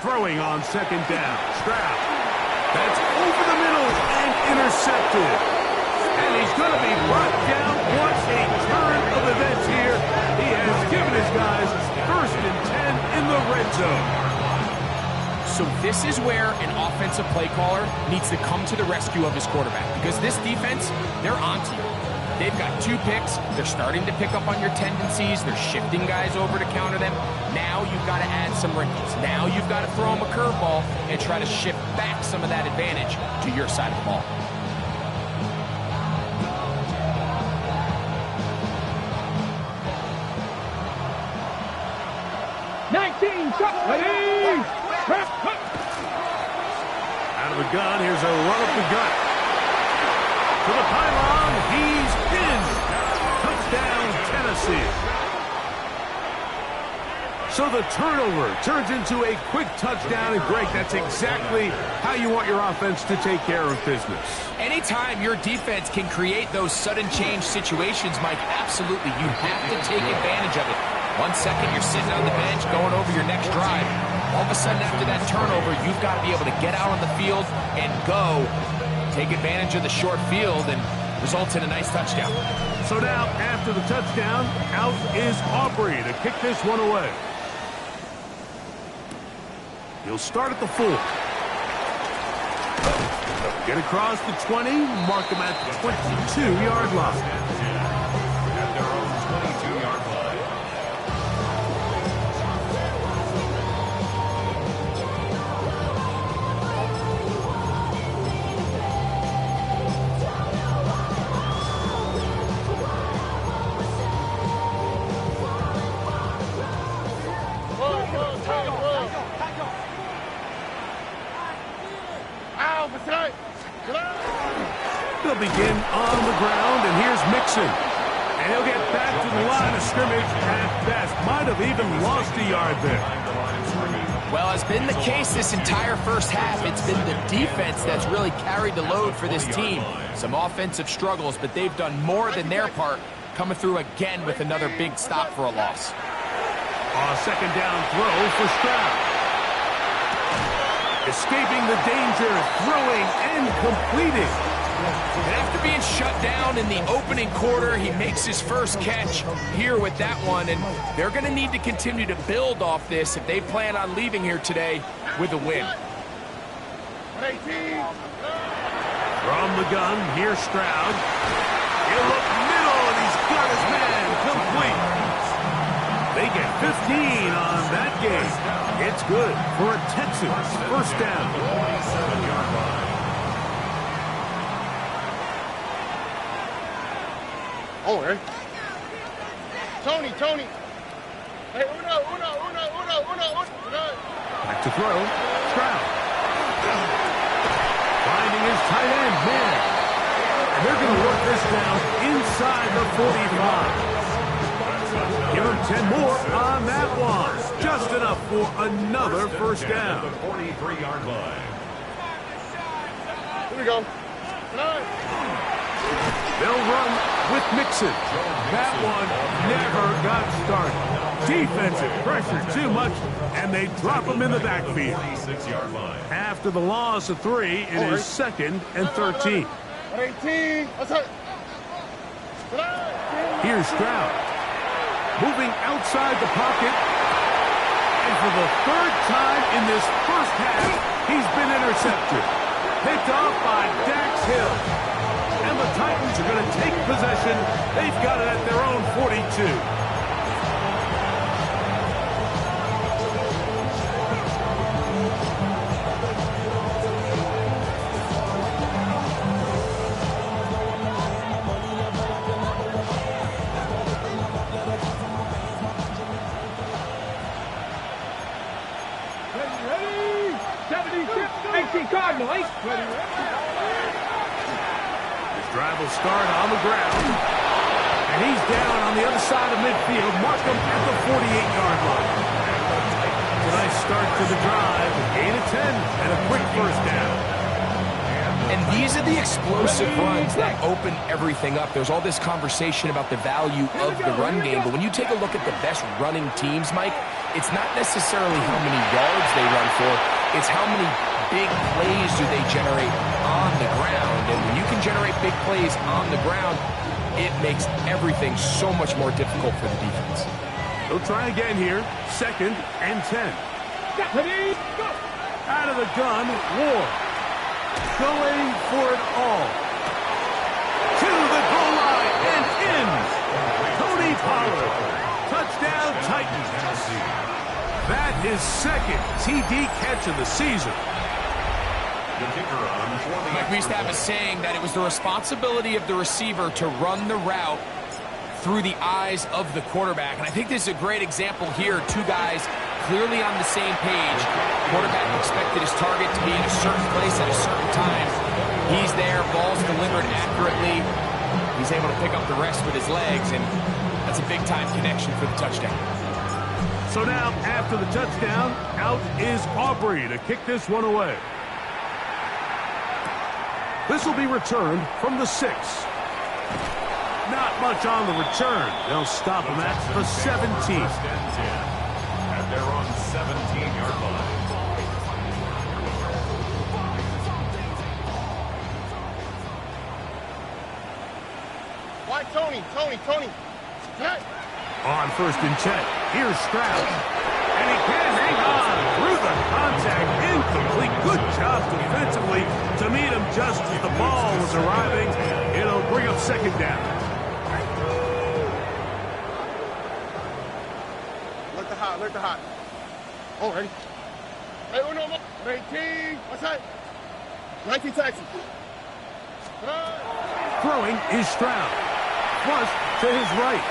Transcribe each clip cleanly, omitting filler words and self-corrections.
throwing on second down. Stroud. That's over the middle and intercepted. And he's going to be brought down. What a turn of events here. He has given his guys 1st and 10 in the red zone. So this is where an offensive play caller needs to come to the rescue of his quarterback, because this defense, they're onto you. They've got 2 picks. They're starting to pick up on your tendencies. They're shifting guys over to counter them. Now you've got to add some wrinkles. Now you've got to throw them a curveball and try to shift back some of that advantage to your side of the ball. Out of the gun, here's a run up the gut. To the pylon, he's in. Touchdown, Tennessee. So the turnover turns into a quick touchdown, and Greg, that's exactly how you want your offense to take care of business. Anytime your defense can create those sudden change situations, Mike, absolutely, you have to take advantage of it. 1 second, you're sitting on the bench, going over your next drive. All of a sudden, after that turnover, you've got to be able to get out on the field and go. Take advantage of the short field and results in a nice touchdown. So now, after the touchdown, out is Aubrey to kick this one away. He'll start at the 4. Get across the 20, mark him at the 22-yard line. At their own 22-yard line. They'll begin on the ground, and here's Mixon. And he'll get back to the line of scrimmage at best. Might have even lost a yard there. Well, it's been the case this entire first half. It's been the defense that's really carried the load for this team. Some offensive struggles, but they've done more than their part, coming through again with another big stop for a loss. Second down throw for Stroud. Escaping the danger, throwing and completing. And after being shut down in the opening quarter, he makes his first catch here with that one, and they're going to need to continue to build off this if they plan on leaving here today with a win. From the gun, here's Stroud. He'll look middle, and he's got his man complete. They get 15 on that game. It's good for a Texans first down. 47-yard line. Oh, hey. Tony. Hey, uno. Back to throw. Stroud. Finding his tight end, man. And they're going to work this down inside the 45. Give him 10 more on that one. Just enough for another first down. The 43-yard line. Here we go. They'll run with Mixon. That one never got started. Defensive pressure too much, and they drop him in the backfield. 46-yard line. After the loss of 3, it is 2nd and 13. 18. Here's Stroud. Moving outside the pocket. And for the 3rd time in this first half, he's been intercepted. Picked off by Dax Hill. And the Titans are going to take possession. They've got it at their own 42. Ready? 76, 18 Cardinals. Ready? Drive will start on the ground. And he's down on the other side of midfield. Mark him at the 48-yard line. A nice start to the drive. A gain of 10 and a quick first down. And And these are the explosive runs that open everything up. There's all this conversation about the value of the run game, but when you take a look at the best running teams, Mike, it's not necessarily how many yards they run for, it's how many big plays do they generate on the ground. And when you can generate big plays on the ground, it makes everything so much more difficult for the defense. They'll try again here. 2nd and 10. Ready, go. Out of the gun, Ward. Going for it all. To the goal line and in. Tony Pollard. Touchdown Titans. That is 2nd TD catch of the season. Like we used to have a saying that it was the responsibility of the receiver to run the route through the eyes of the quarterback. And I think this is a great example here. Two guys clearly on the same page. Quarterback expected his target to be in a certain place at a certain time. He's there, ball's delivered accurately. He's able to pick up the rest with his legs, and that's a big-time connection for the touchdown. So now, after the touchdown, out is Aubrey to kick this one away. This will be returned from the 6. Not much on the return. They'll stop him at the 17. And they're on 17-yard line. Why Tony? Hey. On 1st and 10, here's Stroud. And he can hang on through the contact. Incomplete. Good job defensively to meet him just as the ball was arriving. It'll bring up 2nd down. Alert the hot. Oh, ready. Hey, uno more. 18. What's that? 19 taxi. Throwing is Stroud. Flush to his right.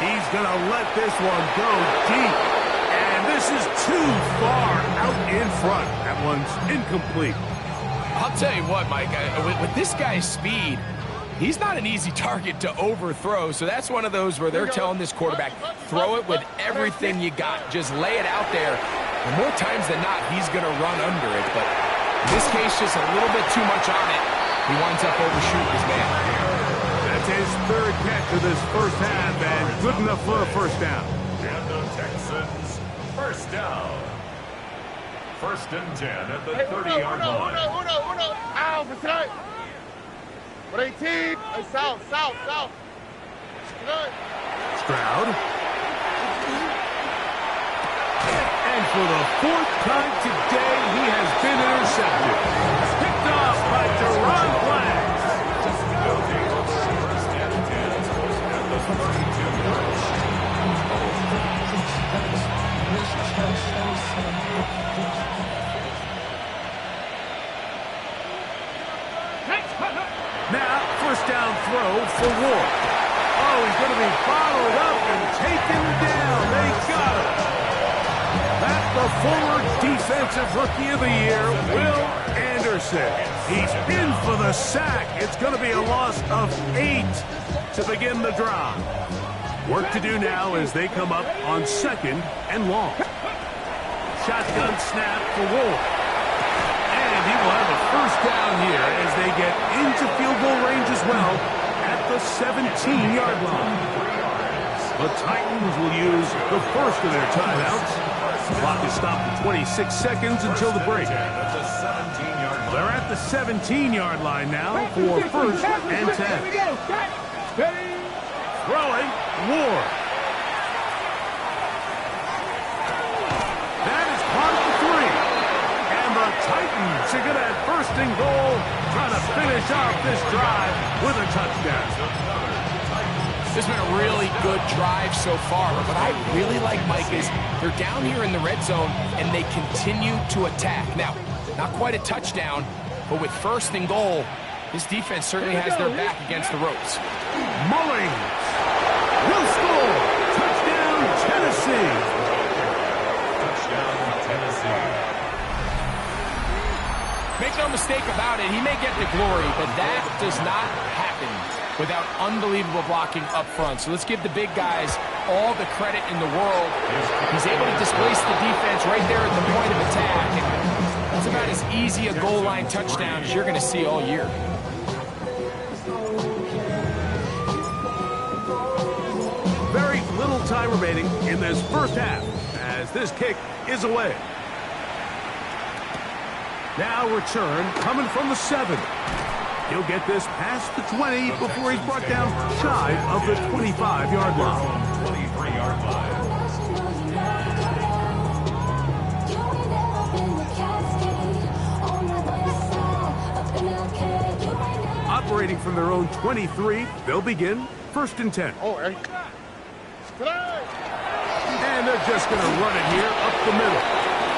He's going to let this one go deep. And this is too far out in front. That one's incomplete. I'll tell you what, Mike, with this guy's speed, he's not an easy target to overthrow. So that's one of those where they're telling this quarterback, throw it with everything you got. Just lay it out there. And more times than not, he's going to run under it. But in this case, just a little bit too much on it. He winds up overshooting his man. That's his 3rd catch of this first half, and good enough for a 1st down. And the Texans, 1st down. 1st and 10 at the 30-yard line. Uno. Ow, for tight. 18. Hey, south. Good. Stroud. And for the 4th time today, he has been intercepted. Picked off by Deron Black. Now, 1st down throw for Ward. Oh, he's going to be followed up and taken down. They got him. That's the former Defensive Rookie of the Year, Will Anderson. He's in for the sack. It's going to be a loss of 8 to begin the drive. Work to do now as they come up on 2nd and long. Shotgun snap for Ward. And he will have a 1st down here as they get into field goal range as well at the 17-yard line. The Titans will use the first of their timeouts. The clock is stopped at 26 seconds until the break. They're at the 17-yard line now for 1st and 10. Throwing, Ward. That is caught at the 3. And the Titans are going to have 1st and goal, trying to finish off this drive with a touchdown. This has been a really good drive so far. But what I really like, Mike, is they're down here in the red zone, and they continue to attack. Now, not quite a touchdown, but with 1st and goal, this defense certainly has their back against the ropes. Mullings will score. Touchdown, Tennessee. Touchdown, Tennessee. Make no mistake about it, he may get the glory, but that does not happen without unbelievable blocking up front. So let's give the big guys all the credit in the world. He's able to displace the defense right there at the point of attack. And was about as easy a goal line touchdown as you're going to see all year. Very little time remaining in this first half as this kick is away. Now return coming from the 7. He'll get this past the 20 before he's brought down shy of the 25-yard line. 23-yard line. Operating from their own 23, they'll begin 1st and 10. Oh, ready? And they're just going to run it here up the middle.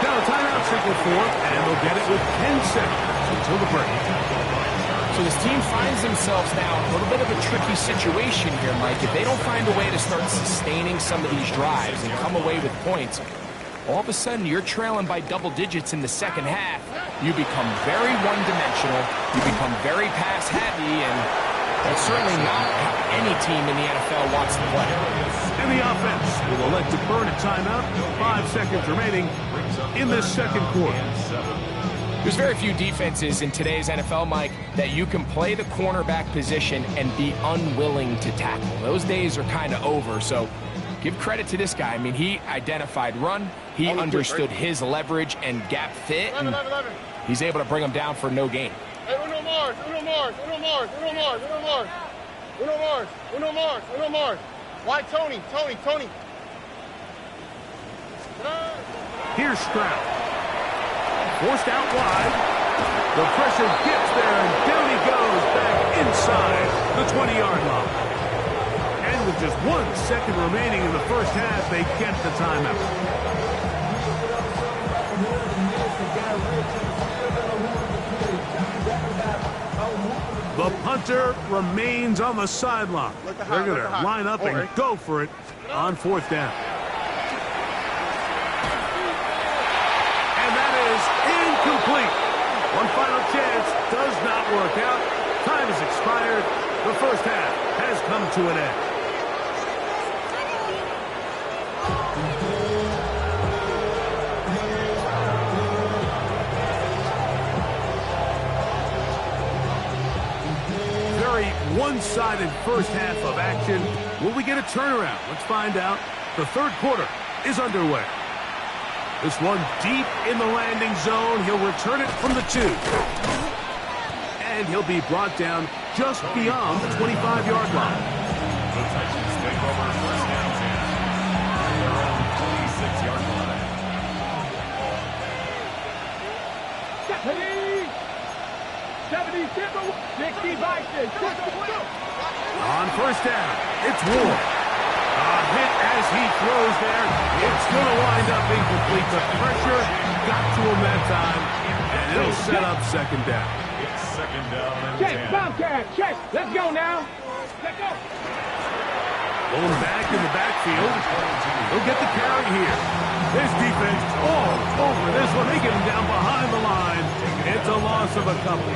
Now timeout signal for, and they'll get it with 10 seconds until the break. So this team finds themselves now in a little bit of a tricky situation here, Mike. If they don't find a way to start sustaining some of these drives and come away with points, all of a sudden you're trailing by double digits in the second half. You become very one-dimensional. You become very pass-heavy, and that's certainly not how any team in the NFL wants to play. And the offense will elect to burn a timeout. 5 seconds remaining in this second quarter. There's very few defenses in today's NFL, Mike, that you can play the cornerback position and be unwilling to tackle. Those days are kind of over, so give credit to this guy. I mean, he identified run, he understood his leverage and gap fit, and he's able to bring him down for no gain. Hey, uno Mars. Why, Tony? Here's Stroud. Forced out wide. The pressure gets there, and down he goes back inside the 20-yard line. And with just 1 second remaining in the first half, they get the timeout. The punter remains on the sideline. They're going to line up and go for it on 4th down. Incomplete. One final chance does not work out. Time has expired. The first half has come to an end. Very one-sided first half of action. Will we get a turnaround? Let's find out. The third quarter is underway. This one deep in the landing zone. He'll return it from the 2. And he'll be brought down just beyond the 25-yard line. The Titans take over first down 10. Their own 26-yard line. On first down, it's Ward. A hit as he throws there. It's going to wind up incomplete. The pressure got to him that time, and it'll set up second down. It's second down and Check, 10. Bobcat, check. Let's go now. Let's go. Going back in the backfield. He'll get the carry here. This defense all over this one. They get him down behind the line. It's a loss of a couple.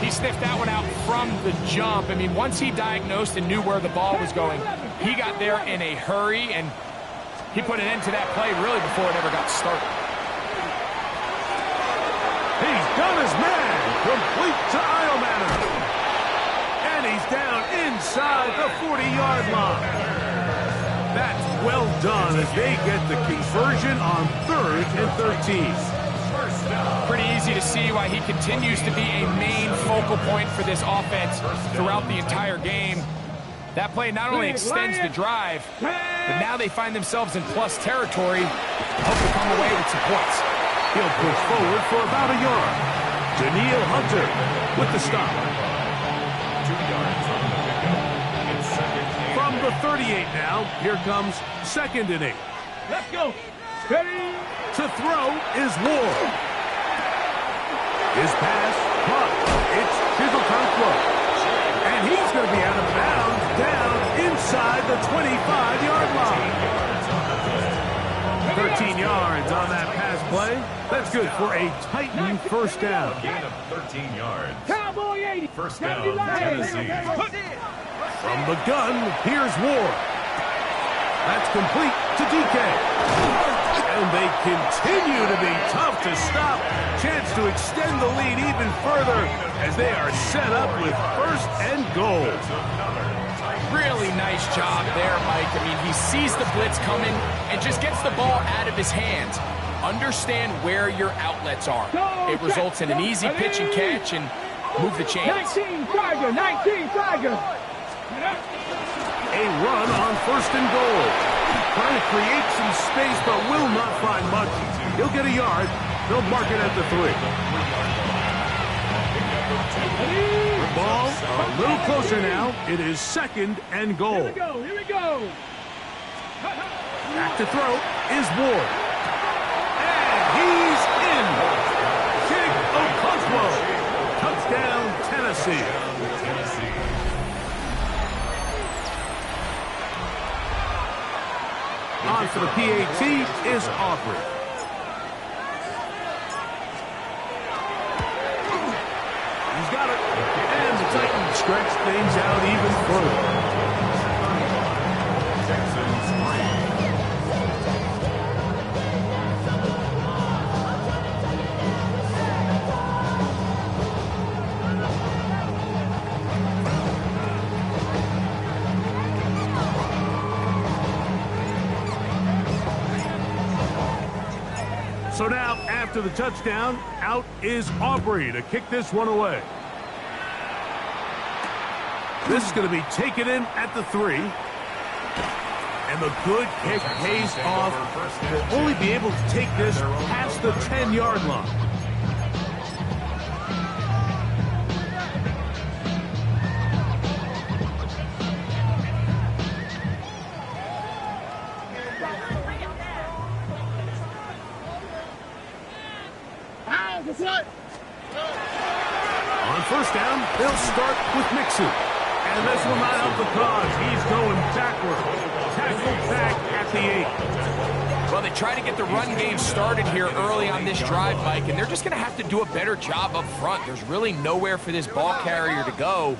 He sniffed that one out from the jump. I mean, once he diagnosed and knew where the ball was going, he got there in a hurry, and he put an end to that play really before it ever got started. He's done his man. Complete to Iomanner. And he's down inside the 40-yard line. That's well done as they get the conversion on 3rd and 13. Pretty easy to see why he continues to be a main focal point for this offense throughout the entire game. That play not only extends the drive, but now they find themselves in plus territory. Hope to come away with some points. He'll push forward for about a yard. Daniil Hunter with the stop. 2 yards on the pickup. It's second and From the 38 now, here comes 2nd and 8. Let's go. Ready? To throw is Ward. His pass, caught. It's Chiselton close. And he's going to be out of bounds down inside the 25-yard line. 13 yards on that pass play. That's good for a Titan first down. a gain of 13 yards. Cowboy 80. First down, Tennessee. From the gun, here's Ward. That's complete to DK. And And they continue to be tough to stop. Chance to extend the lead even further as they are set up with first and goal. Really nice job there, Mike. I mean, he sees the blitz coming and just gets the ball out of his hands. Understand where your outlets are. It results in an easy pitch and catch and move the chains. 19 Tiger, 19 Tiger. A run on first and goal. Trying to create some space, but will not find much. He'll get a yard. They'll mark it at the 3. The ball a little closer now. It is second and goal. Here we go, here we go. Back to throw is Ward. And he's in. Jig Okonkwo. Touchdown, Tennessee. On for the PAT is Aubrey. He's got it. And the Titans stretch things out even further. So now, after the touchdown, out is Aubrey to kick this one away. This is going to be taken in at the 3. And the good kick pays off. Will only be able to take this past the 10-yard line. On first down, they'll start with Mixon. And this will not help the cause. He's going backward. Tackled back at the 8. Well, they try to get the run game started here early on this drive, Mike, and they're just going to have to do a better job up front. There's really nowhere for this ball carrier to go.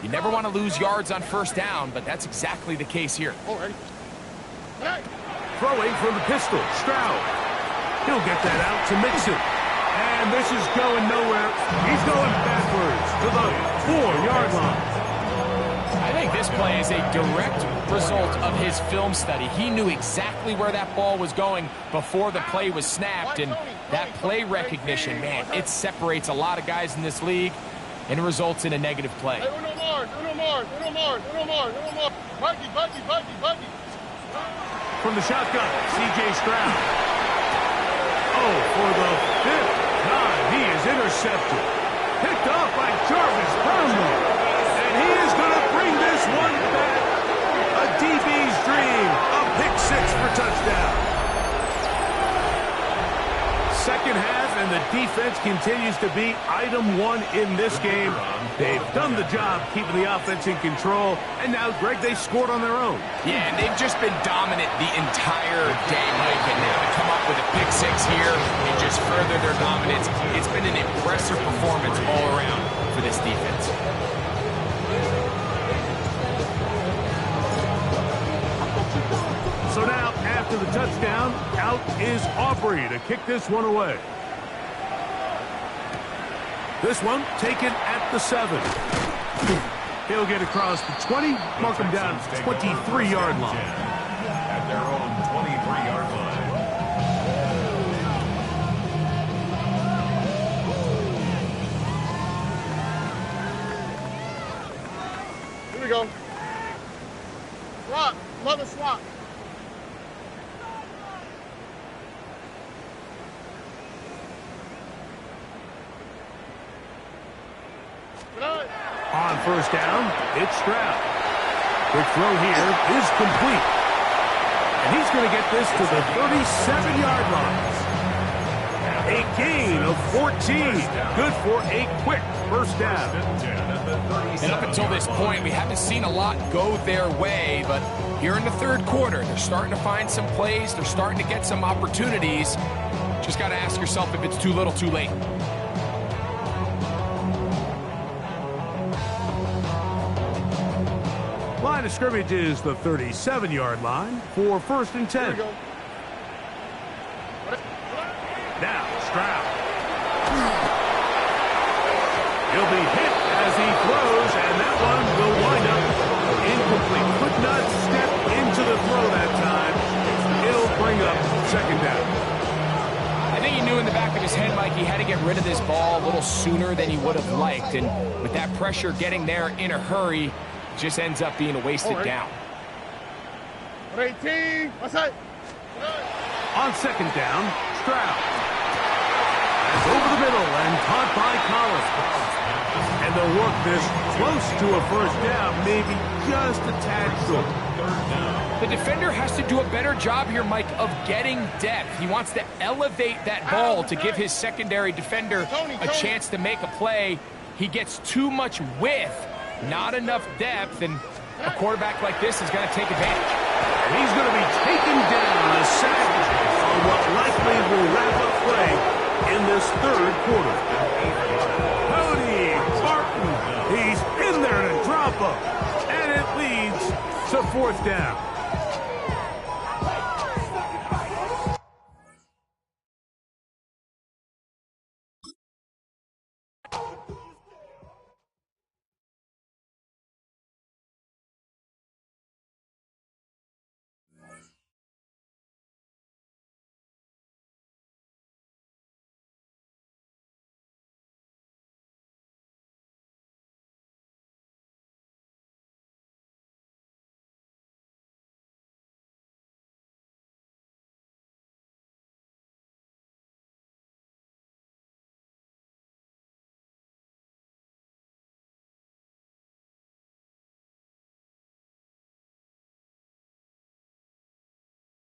You never want to lose yards on first down, but that's exactly the case here. Throwing from the pistol, Stroud. He'll get that out to Mixon. And this is going nowhere. He's going backwards to the 4-yard line. I think this play is a direct result of his film study. He knew exactly where that ball was going before the play was snapped, and that play recognition, man, it separates a lot of guys in this league and results in a negative play. From the shotgun, C.J. Stroud. Oh, for the 5th time, he is intercepted. Picked off by Jarvis Brownlee. And he is going to bring this one back. A DB's dream. A pick 6 for touchdown. Second half, and the defense continues to be item 1 in this game. They've done the job keeping the offense in control. And now, Greg, they scored on their own. Yeah, and they've just been dominant the entire day, Mike. And now to come up with a pick 6 here and just further their dominance. It's been an impressive performance all around for this defense. So now, after the touchdown, out is Aubrey to kick this one away. This one taken at the 7. He'll get across the 20, mark him down at the 23-yard line. At their own 23-yard line. Here we go. Swap. Mother swap. On first down, it's Stroud. Quick throw here is complete. And he's going to get this to the 37-yard line. A gain of 14. Good for a quick first down. And up until this point, we haven't seen a lot go their way, but here in the third quarter, they're starting to find some plays. They're starting to get some opportunities. Just got to ask yourself if it's too little, too late. Line of scrimmage is the 37-yard line for first and 10. Stroud. He'll be hit as he throws, and that one will wind up incomplete. Could not step into the throw that time. It'll bring up second down. I think he knew in the back of his head, Mike, he had to get rid of this ball a little sooner than he would have liked. And with that pressure getting there in a hurry, just ends up being a wasted down. 18, what's that? On second down, Stroud. It's over the middle and caught by Collins. And they'll work this close to a first down, maybe just a tad short. The defender has to do a better job here, Mike, of getting depth. He wants to elevate that ball to give his secondary defender a chance to make a play. He gets too much width, not enough depth, and a quarterback like this is going to take advantage. And he's going to be taken down a sack on what likely will wrap up play in this third quarter. Cody Barton, he's in there to drop him, and it leads to fourth down.